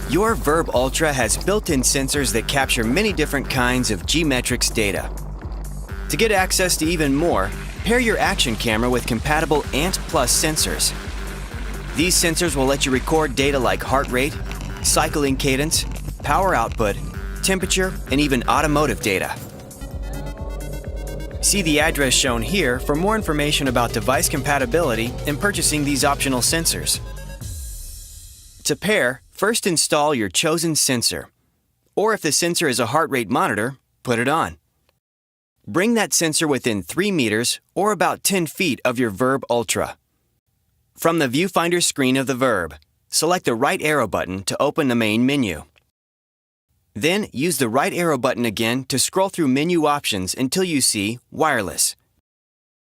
Your VIRB Ultra has built-in sensors that capture many different kinds of G-metrics data. To get access to even more, pair your action camera with compatible ANT+ sensors. These sensors will let you record data like heart rate, cycling cadence, power output, temperature, and even automotive data. See the address shown here for more information about device compatibility and purchasing these optional sensors. To pair, first install your chosen sensor. Or if the sensor is a heart rate monitor, put it on. Bring that sensor within 3 meters or about 10 feet of your VIRB Ultra. From the viewfinder screen of the VIRB, select the right arrow button to open the main menu. Then use the right arrow button again to scroll through menu options until you see Wireless.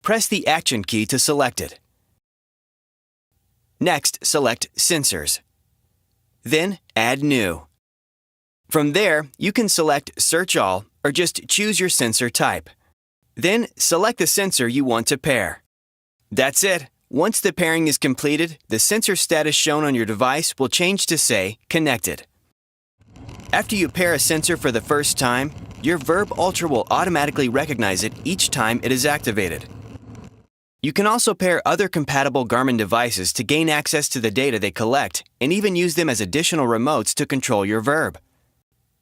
Press the Action key to select it. Next, select Sensors. Then Add New. From there, you can select Search All or just choose your sensor type. Then select the sensor you want to pair. That's it. Once the pairing is completed, the sensor status shown on your device will change to say Connected. After you pair a sensor for the first time, your VIRB Ultra will automatically recognize it each time it is activated. You can also pair other compatible Garmin devices to gain access to the data they collect and even use them as additional remotes to control your VIRB.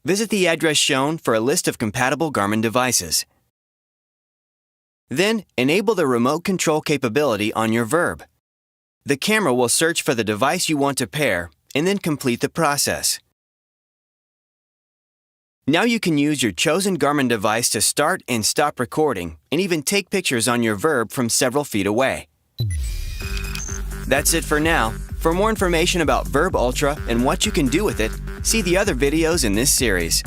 Visit the address shown for a list of compatible Garmin devices. Then, enable the remote control capability on your VIRB. The camera will search for the device you want to pair and then complete the process. Now you can use your chosen Garmin device to start and stop recording and even take pictures on your VIRB from several feet away. That's it for now. For more information about VIRB Ultra and what you can do with it, see the other videos in this series.